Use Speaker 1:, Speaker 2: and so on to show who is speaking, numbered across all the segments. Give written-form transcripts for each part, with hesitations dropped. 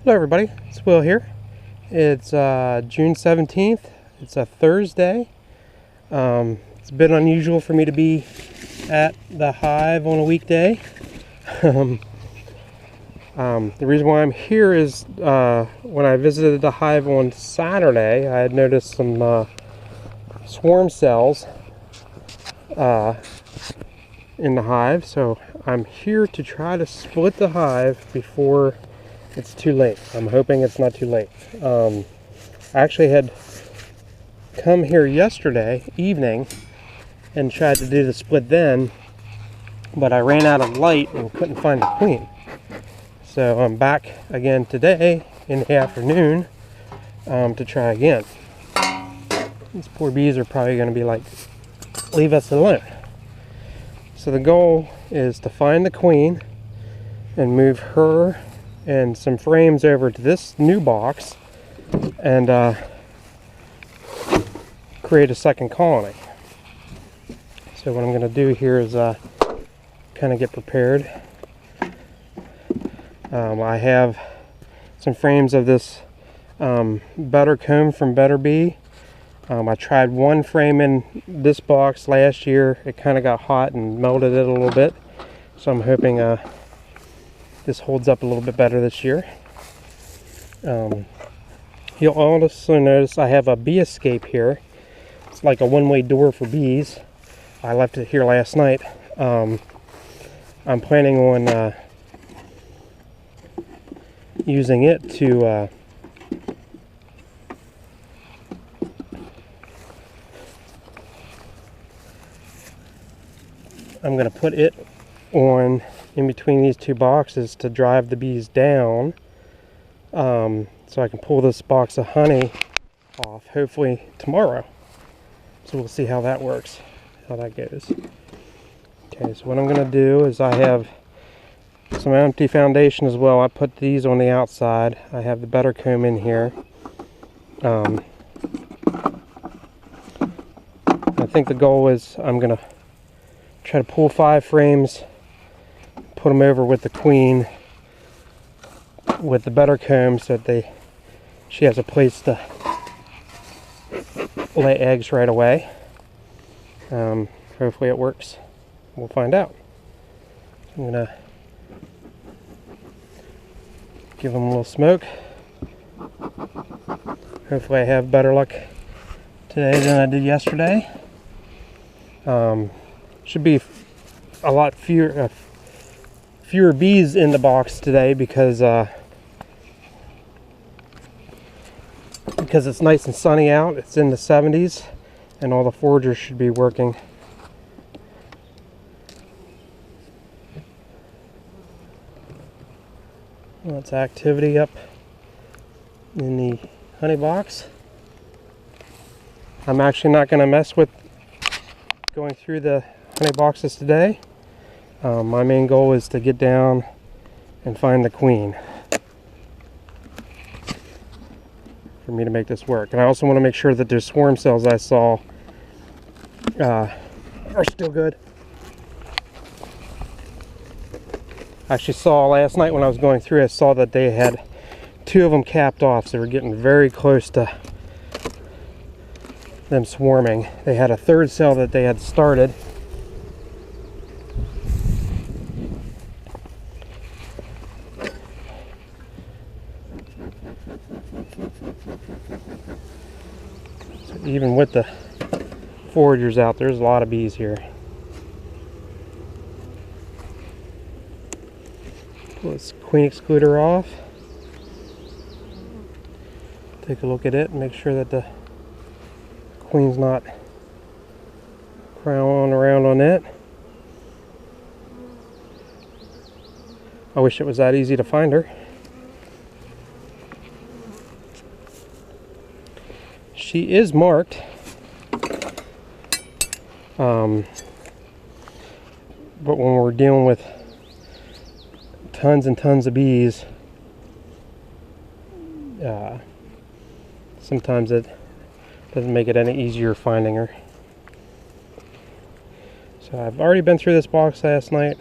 Speaker 1: Hello everybody, it's Will here. It's June 17th. It's a Thursday. It's a bit unusual for me to be at the Hive on a weekday. The reason why I'm here is when I visited the Hive on Saturday, I had noticed some swarm cells in the hive, so I'm here to try to split the hive before it's too late. I'm hoping it's not too late. I actually had come here yesterday evening and tried to do the split then, but I ran out of light and couldn't find the queen. So I'm back again today in the afternoon to try again. These poor bees are probably going to be like, leave us alone. So the goal is to find the queen and move her and some frames over to this new box and create a second colony. So what I'm going to do here is kind of get prepared. I have some frames of this Better Comb from Better Bee. I tried one frame in this box last year. It kind of got hot and melted it a little bit, so I'm hoping this holds up a little bit better this year. You'll also notice I have a bee escape here. It's like a one-way door for bees. I left it here last night. I'm planning on using it to I'm going to put it on in between these two boxes to drive the bees down, so I can pull this box of honey off hopefully tomorrow. So we'll see how that works, how that goes. Okay, so what I'm going to do is I have some empty foundation as well. I put these on the outside. I have the Better Comb in here. I think the goal is I'm going to try to pull 5 frames, put them over with the queen with the Better Comb so that she has a place to lay eggs right away. Hopefully it works. We'll find out. I'm going to give them a little smoke. Hopefully I have better luck today than I did yesterday. Should be a lot fewer bees in the box today because it's nice and sunny out. It's in the 70s and all the foragers should be working. That's activity up in the honey box. I'm actually not going to mess with going through the honey boxes today. My main goal is to get down and find the queen for me to make this work. And I also want to make sure that their swarm cells I saw are still good. I actually saw last night when I was going through, I saw that they had 2 of them capped off, so they were getting very close to them swarming. They had a 3rd cell that they had started. So even with the foragers out, there's a lot of bees here. Pull this queen excluder off. Take a look at it and make sure that the queen's not crawling around on it. I wish it was that easy to find her. She is marked. But when we're dealing with tons and tons of bees, sometimes it doesn't make it any easier finding her. So I've already been through this box last night.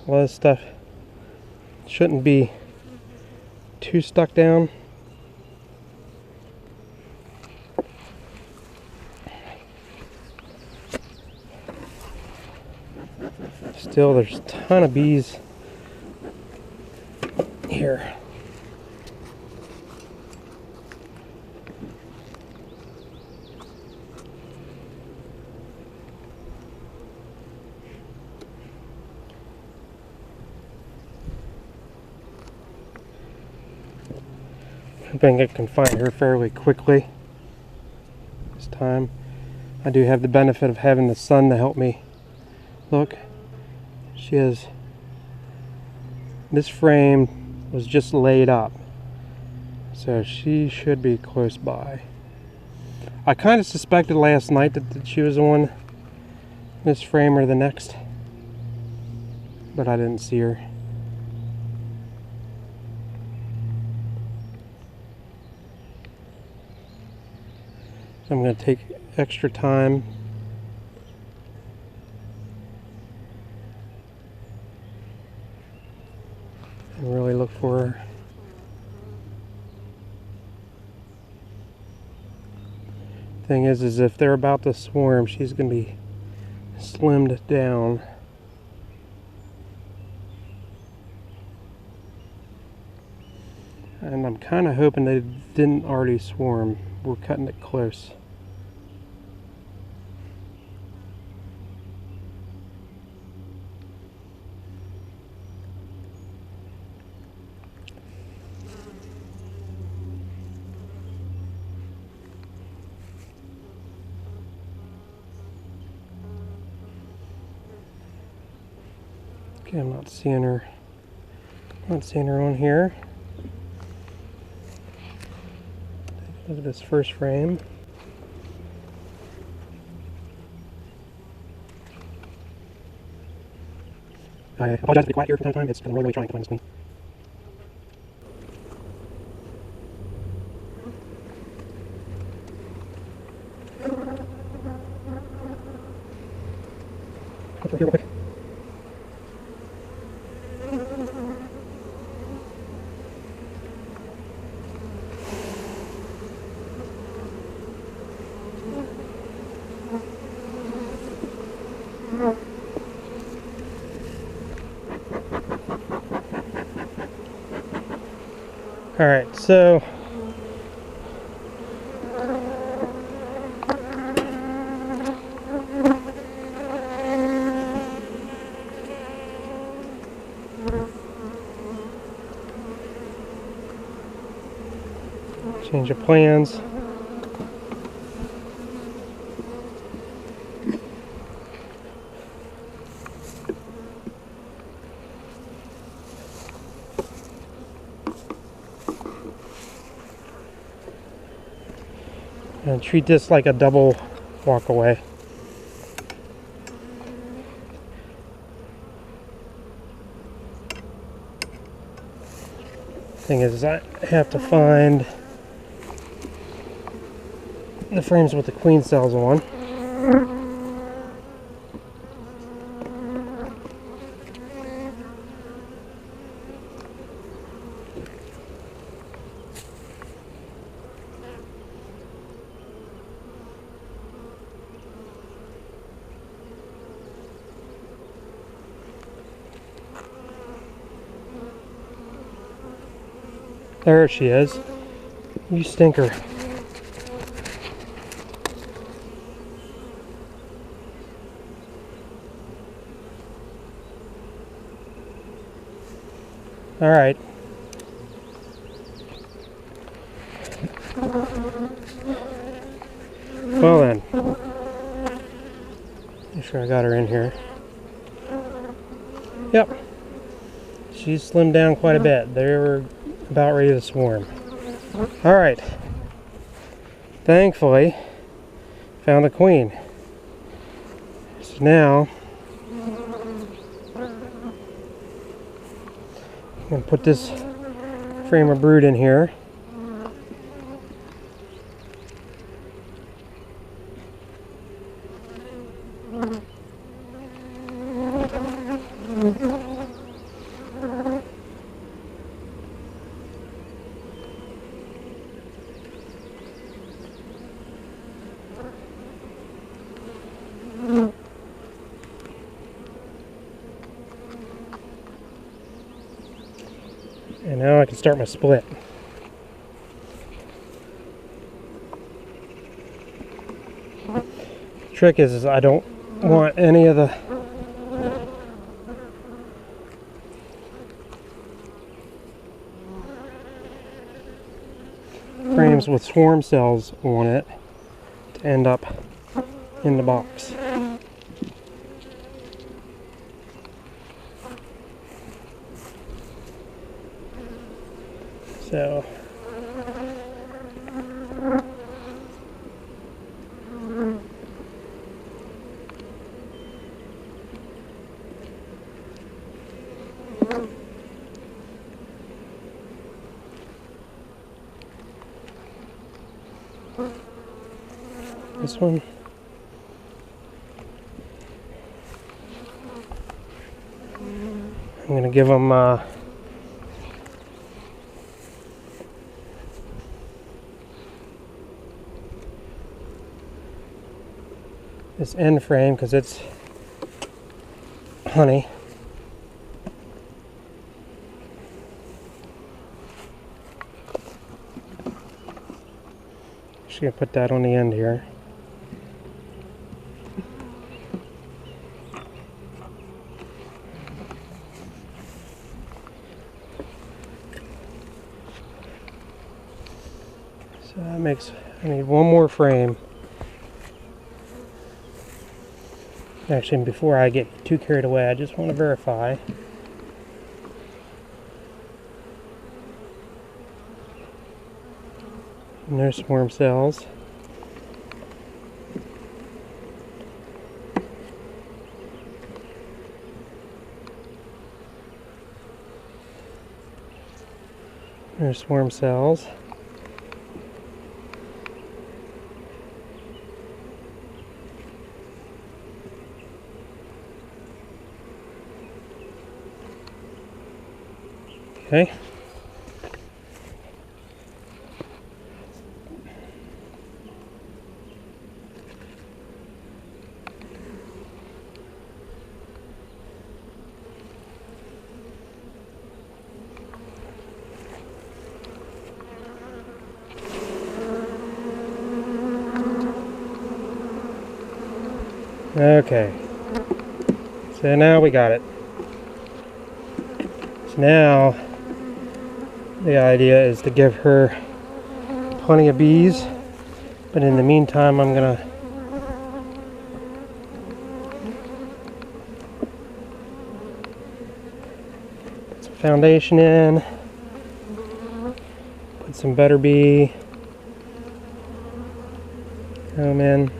Speaker 1: A lot of stuff shouldn't be too stuck down. Still, there's a ton of bees here. Hoping I can find her fairly quickly this time. I do have the benefit of having the sun to help me. Look, she has, this frame was just laid up, so she should be close by. I kind of suspected last night that she was on this frame or the next, but I didn't see her. So I'm going to take extra time and really look for her. Thing is if they're about to swarm, she's going to be slimmed down. And I'm kind of hoping they didn't already swarm. We're cutting it close. Okay, I'm not seeing her. Not seeing her on here. Look at this first frame. I apologize to be quiet here from time to time. It's because I'm really trying to find this queen. Here real quick. All right, so change of plans. And treat this like a double walk away. Thing is, I have to find the frames with the queen cells on. There she is. You stinker. All right. Well then. Make sure I got her in here. Yep. She's slimmed down quite a bit. They're about ready to swarm. All right. Thankfully, found the queen. So now, I'm going to put this frame of brood in here. And now I can start my split. Trick is I don't want any of the frames with swarm cells on it to end up in the box. So this one, I'm going to give them this end frame because it's honey. Just going to put that on the end here. So that makes, I need one more frame. Actually, before I get too carried away, I just want to verify. No swarm cells. No swarm cells. Okay. Okay. So now we got it. So now the idea is to give her plenty of bees, but in the meantime I'm gonna put some foundation in, put some butter bee comb in.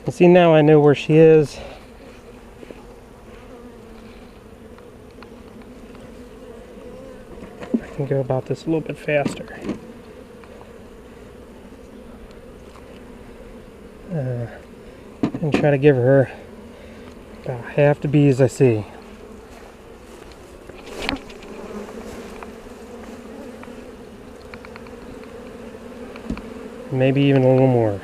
Speaker 1: See, now I know where she is. I can go about this a little bit faster. And try to give her about half the bees I see. Maybe even a little more.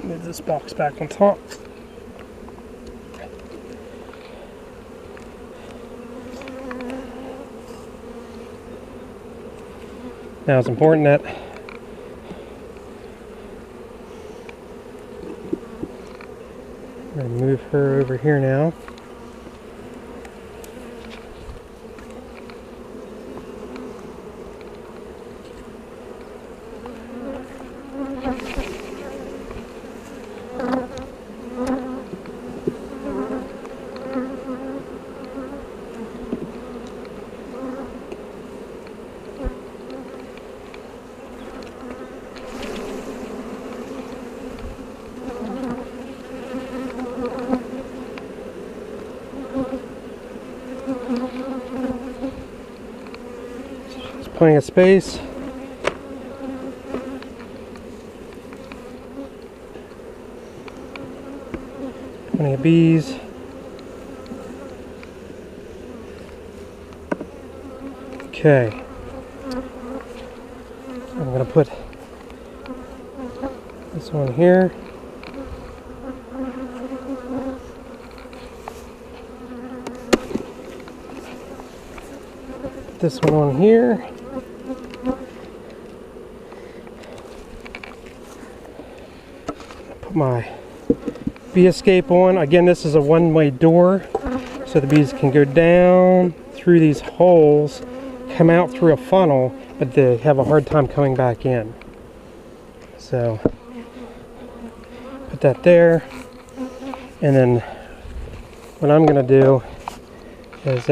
Speaker 1: Move this box back on top. Now it's important that I'm going to move her over here now. plenty of space. Plenty of bees. Okay. I'm going to put this one here. This one on here. Put my bee escape on. Again, this is a one-way door, so the bees can go down through these holes, come out through a funnel, but they have a hard time coming back in. So put that there, and then what I'm going to do is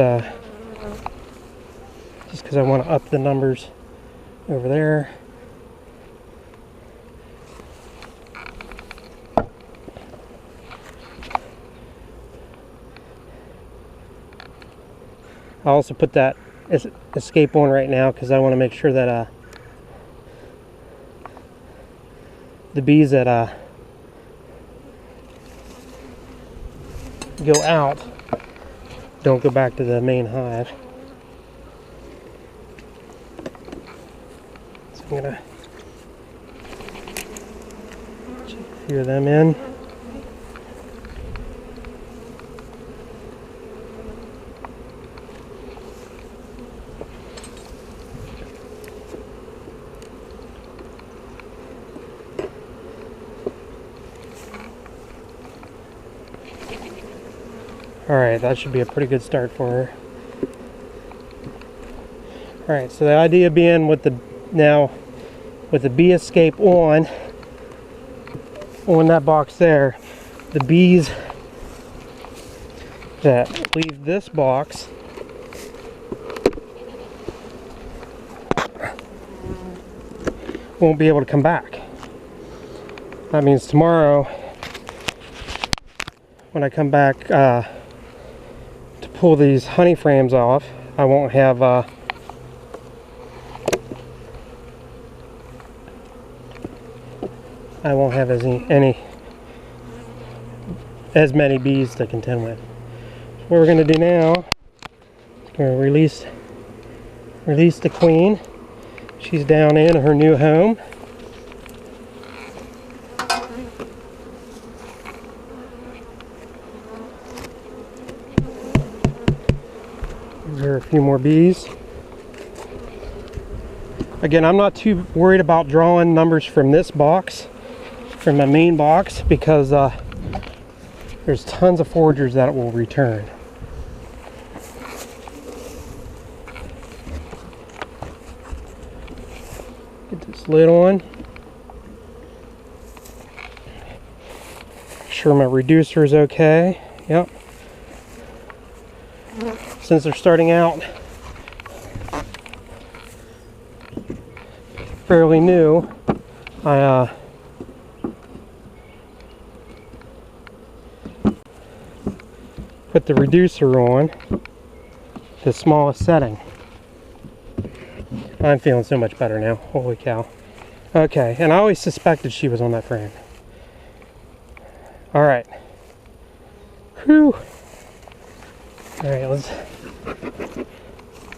Speaker 1: just because I want to up the numbers over there. I also put that escape on right now because I want to make sure that the bees that go out don't go back to the main hive. So I'm gonna check a few of them in. Alright, that should be a pretty good start for her. Alright, so the idea being with the bee escape on that box there, the bees that leave this box won't be able to come back. That means tomorrow when I come back to pull these honey frames off, I won't have as many bees to contend with. So what we're going to do now, we're going to release the queen. She's down in her new home. There are a few more bees. Again, I'm not too worried about drawing numbers from this box, from the main box, because there's tons of foragers that it will return. Get this lid on. Make sure my reducer is okay. Yep. Since they're starting out fairly new, I put the reducer on the smallest setting. I'm feeling so much better now. Holy cow. Okay, and I always suspected she was on that frame. Alright. Whew. Alright, let's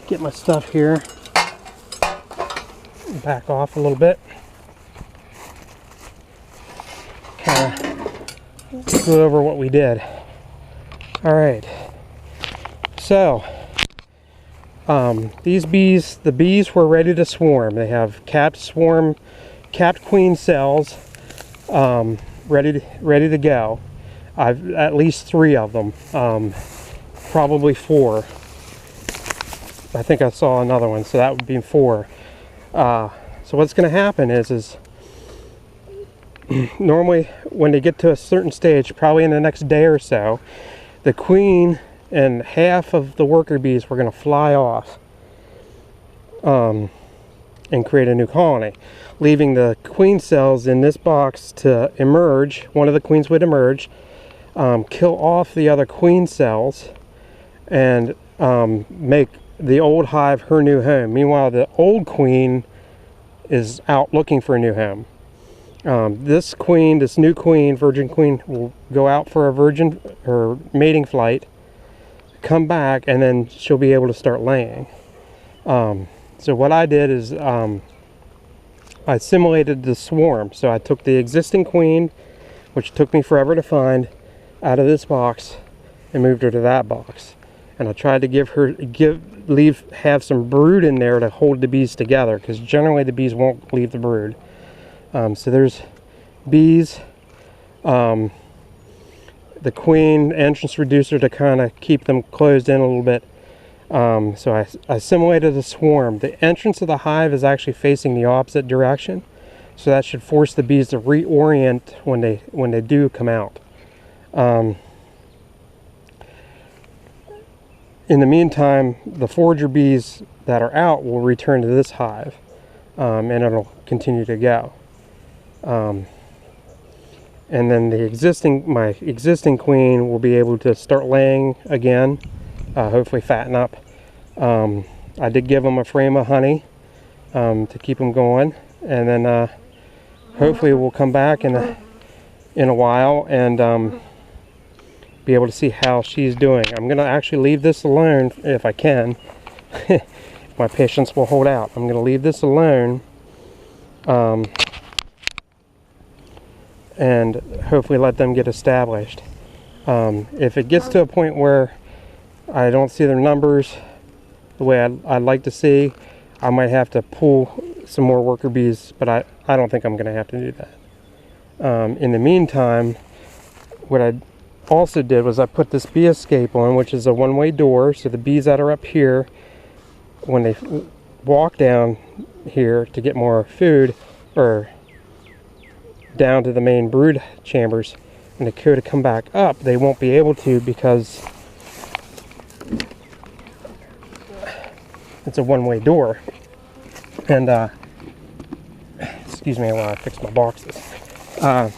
Speaker 1: get my stuff here. Back off a little bit. Kind of go over what we did. Alright. So, these bees, the bees were ready to swarm. They have capped queen cells ready to go. I've at least 3 of them. Probably 4. I think I saw another one, so that would be 4. So what's going to happen is normally when they get to a certain stage, probably in the next day or so, the queen and half of the worker bees were going to fly off and create a new colony, leaving the queen cells in this box to emerge. One of the queens would emerge, kill off the other queen cells, and make the old hive her new home. Meanwhile, the old queen is out looking for a new home. This new queen, virgin queen, will go out for her mating flight, come back, and then she'll be able to start laying. So what I did is I simulated the swarm. So I took the existing queen, which took me forever to find, out of this box and moved her to that box. And I tried to have some brood in there to hold the bees together, because generally the bees won't leave the brood. So there's bees, the queen, entrance reducer to kind of keep them closed in a little bit. So I simulated a swarm. The entrance of the hive is actually facing the opposite direction, so that should force the bees to reorient when they do come out. In the meantime, the forager bees that are out will return to this hive, and it'll continue to go. And then my existing queen will be able to start laying again, hopefully fatten up. I did give them a frame of honey to keep them going, and then hopefully we'll come back in a while and be able to see how she's doing. I'm going to actually leave this alone if I can. My patience will hold out. I'm going to leave this alone and hopefully let them get established. If it gets to a point where I don't see their numbers the way I'd like to see, I might have to pull some more worker bees, but I don't think I'm going to have to do that. In the meantime, what I also did was I put this bee escape on, which is a one-way door, so the bees that are up here, when they walk down here to get more food, or down to the main brood chambers, and they go to come back up, they won't be able to, because it's a one-way door. And excuse me while I fix my boxes. And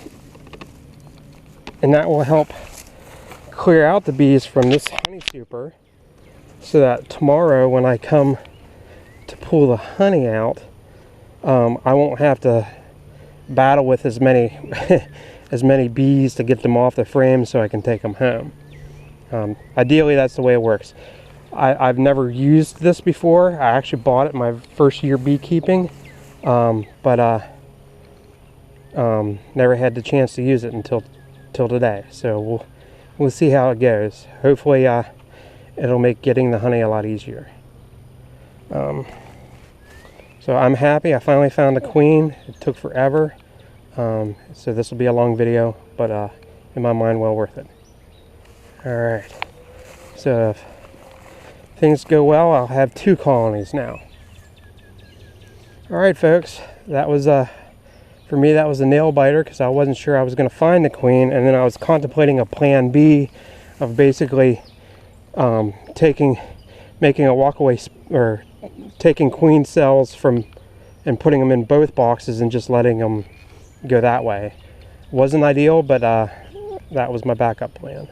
Speaker 1: that will help clear out the bees from this honey super, so that tomorrow when I come to pull the honey out, I won't have to battle with as many as many bees to get them off the frame so I can take them home. Ideally, that's the way it works. I've never used this before. I actually bought it my first year beekeeping, but never had the chance to use it until today. So we'll see how it goes. Hopefully it'll make getting the honey a lot easier. So I'm happy. I finally found a queen. It took forever. So this will be a long video, but in my mind, well worth it. Alright. So if things go well, I'll have 2 colonies now. Alright folks, that was for me that was a nail biter, because I wasn't sure I was going to find the queen, and then I was contemplating a plan B of basically making a walkaway, or taking queen cells from and putting them in both boxes and just letting them go that way. Wasn't ideal, but that was my backup plan.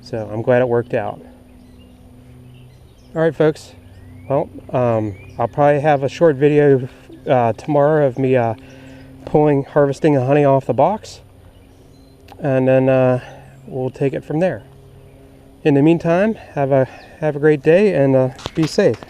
Speaker 1: So I'm glad it worked out. Alright folks, well, I'll probably have a short video tomorrow of me harvesting the honey off the box, and then we'll take it from there. In the meantime, have a great day, and be safe.